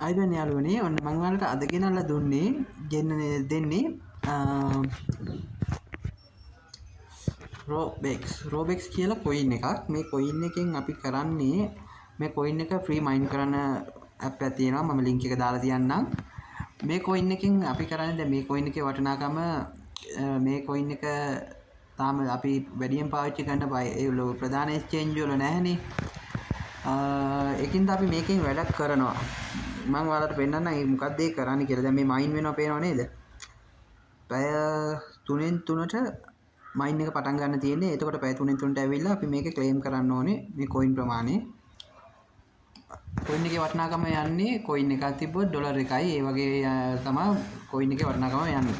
අයිබන් යාළුවනේ ඔන්න මං ඔයාලට අද ගෙනල්ලා දුන්නේ දෙන්නේ රෝබෙක්ස් කියලා කොයින් එකක්. මේ කොයින් එකෙන් අපි කරන්නේ මේ කොයින් එක ෆ්‍රී මයින් කරන ඇප් එකක් තියෙනවා. මම ලින්ක් එක දාලා තියන්නම්. මේ කොයින් එකෙන් අපි කරන්නේ දැන් මේ කොයින් එකේ වටිනාකම මේ කොයින් එක තාම අපි වැඩියෙන් පාවිච්චි කරන්න ඒ ප්‍රධාන එක්ස්චේන්ජ් වල නැහැනේ. ඒකින්ද අපි මේකෙන් වැඩක් කරනවා. මම ඔයාලට පෙන්නන්න මේ මොකක්ද ඒ කරන්නේ කියලා. දැන් මේ මයින් වෙනවා පේනව නේද? පැය 3න් 3ට මයින් එක පටන් ගන්න තියෙන්නේ. එතකොට පැය 3න් 3ට ඇවිල්ලා අපි මේක ක්ලේම් කරන්න ඕනේ මේ කොයින් ප්‍රමාණය. කොයින් එකේ වටිනාකම යන්නේ කොයින් එකක් තිබ්බොත් ඩොලර් එකයි. ඒ වගේ තමයි කොයින් එකේ වටිනාකම යන්නේ.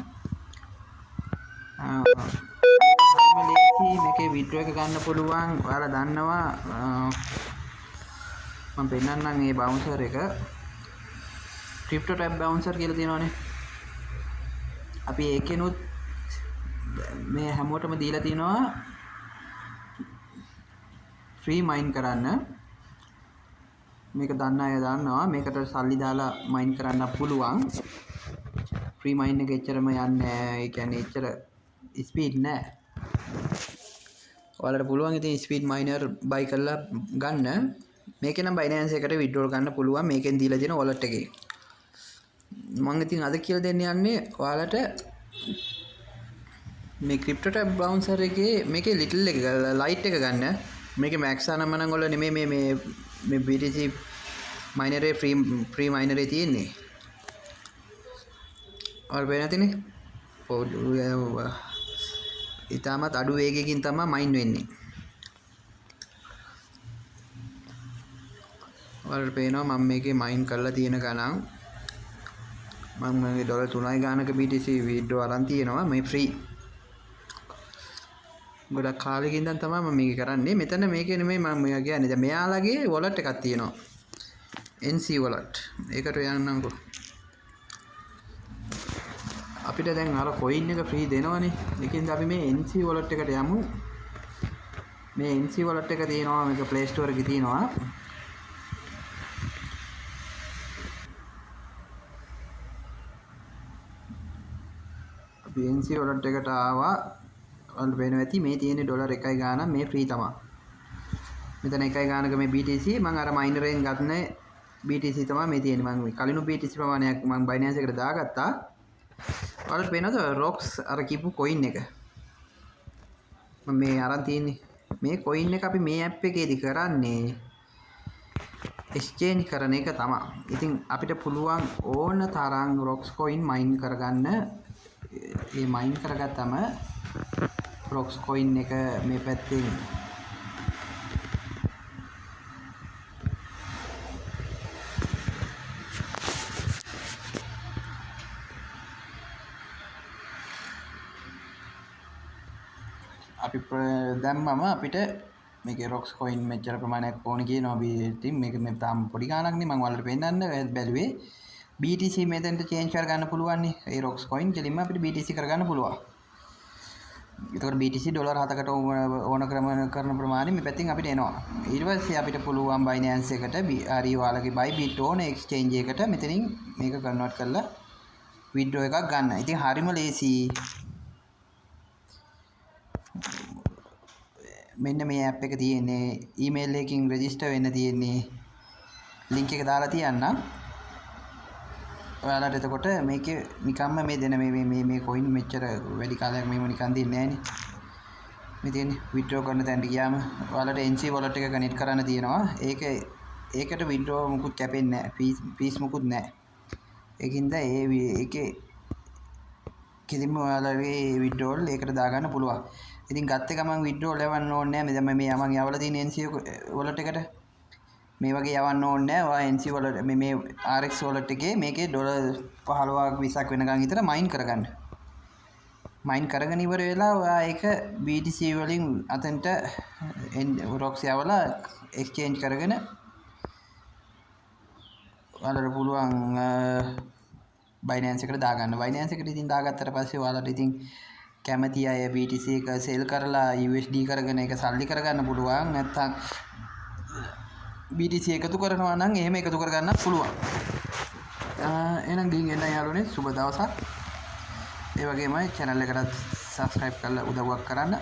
හරිම ලේසි මේකේ විඩ්‍රෝ එක ගන්න පුළුවන්. ඔයාලා දන්නවා මම පෙන්නන්නම් මේ බවුන්සර් එක. ක්‍රිප්ටෝ ටැබ් බවුන්සර් කියලා තියෙනවානේ. අපි ඒකෙනුත් මේ හැමෝටම දීලා තිනවා ෆ්‍රී මයින් කරන්න. මේක දන්න අය දන්නවා මේකට සල්ලි දාලා මයින් කරන්න පුළුවන්. ෆ්‍රී මයින් එක එච්චරම යන්නේ නැහැ. ඒ කියන්නේ එච්චර ස්පීඩ් නැහැ. ඔයාලට පුළුවන් ඉතින් ස්පීඩ් මයිනර් බයි කරලා ගන්න. මේකේ නම් Binance එකට විඩ්‍රෝ ගන්න පුළුවන්. මේකෙන් දීලා තියෙන wallet එකේ. මම ඉතින් අද කියලා දෙන්න යන්නේ ඔයාලට මේ ක්‍රිප්ටෝ ටැබ් බවුන්සර් එකේ මේකේ ලිටල් එක ලයිට් එක ගන්න. මේකේ මැක්ස් ආනමනන් වල නෙමෙයි මේ BTC මයිනරේ ෆ්‍රී මයිනරේ තියෙන්නේ. ඔයාලා පේන නැතිනේ. ඊටමත් අඩු වේගයකින් තමයි මයින් වෙන්නේ. ඔයාලට පේනවා මම මේකේ මයින් කරලා තියෙන ගණන්. මම මේ ඩොලර් 3යි ගානක BTC විඩ්‍රෝ අරන් තියෙනවා මේ ෆ්‍රී. ගොඩක් කාලෙකින් ඉඳන් තමයි මම මේක කරන්නේ. මෙතන මේකේ නෙමෙයි මම කියන්නේ. දැන් මෙයාලගේ wallet එකක් තියෙනවා. NC wallet. ඒකට යන්නම්කෝ. අපිට දැන් අර coin එක ෆ්‍රී දෙනවනේ. ඒකෙන්ද අපි මේ NC wallet එකට යමු. මේ NC wallet එක තියෙනවා මේක Play Store එකේ තියෙනවා. NC wallet එකට ආවා. ඔයාලට පේනවා ඇති මේ තියෙන ඩොලර් 1යි ගාන මේ ෆ්‍රී තමයි. මෙතන 1යි ගානක මේ BTC මම අර මයිනරෙන් ගන්න BTC තමයි මේ තියෙන්නේ. මම කලිනු BTC ප්‍රමාණයක් මම Binance එකට දාගත්තා. ඔයාලට පේනවද ROX අර කිපු කොයින් එක? මම මේ අරන් තියෙන්නේ. මේ කොයින් එක අපි මේ ඇප් එකේදී කරන්නේ එක්ස්චේන්ජ් කරන එක තමයි. ඉතින් අපිට පුළුවන් ඕන තරම් ROX කොයින් මයින් කරගන්න. මේ මයින් කරගත්තම ROX කොයින් එක මේ පැත්තෙන් අපි දැම්මම අපිට මේකේ ROX කොයින් මෙච්චර ප්‍රමාණයක් ඕන කියනවා. ඉතින් මේක මේ තාම පොඩි ගාණක් නේ. මම ඔයාලට පෙන්නන්න බැලුවේ BTC මෙතෙන්ට චේන්ජ් කරගන්න පුළුවන් නේ. ඒ ROX කොයින් කෙලින්ම අපිට BTC කරගන්න පුළුවන්. ඒතකොට BTC ඩොලර් 7කට ඕන කරන ප්‍රමාණය මේ පැත්තෙන් අපිට එනවා. ඊට පස්සේ අපිට පුළුවන් Binance එකට හරි ඔයාලගේ Bybit ඕන exchange එකට මෙතනින් මේක කන්වර්ට් කරලා withdraw එකක් ගන්න. ඉතින් හරිම ලේසි. මෙන්න මේ app එක තියෙන්නේ email එකකින් register වෙන්න තියෙන්නේ. link එක දාලා තියන්නම්. ඔයාලට එතකොට මේකේ නිකම්ම මේ දෙන මේ කොයින් මෙච්චර වැඩි කාලයක් මේව නිකන් දෙන්නේ නැහනේ. මේ තියෙන්නේ withdraw කරන තැනට ගියාම ඔයාලට NC wallet එක කනෙක්ට් කරන්න තියෙනවා. ඒකට withdraw මුකුත් කැපෙන්නේ නැහැ. fees මුකුත් නැහැ. ඒකින්ද ඒකේ කිසිම ඔයාලගේ withdrawal ඒකට දාගන්න පුළුවන්. ඉතින් ගත්ත ගමන් withdrawal යවන්න ඕනේ නැහැ. මම යමන් යවලා තියෙන NC wallet එකට මේ වගේ යවන්න ඕනේ නැහැ. ඔයා NC wallet මේ RX wallet එකේ මේකේ ඩොලර් 15ක් 20ක් වෙනකන් විතර මයින් කරගන්න. මයින් කරගෙන ඉවර වෙලා ඔයා ඒක BTC වලින් අතෙන්ට ROX යවලා එක්ස්චේන්ජ් කරගෙන ඔයාලට පුළුවන් Binance එකට දාගන්න. Binance එකට ඉතින් දාගත්තට පස්සේ ඔයාලට ඉතින් කැමති අය BTC එක සෙල් කරලා USD කරගෙන ඒක සල්ලි කරගන්න පුළුවන්. නැත්නම් BTC එකතු කරනවා නම් එහෙම එකතු කරගන්න පුළුවන්. එහෙනම් ගිහින් එන්න යාළුවනේ සුබ දවසක්. ඒ වගේමයි channel එකටත් subscribe කරලා උදව්වක් කරන්න.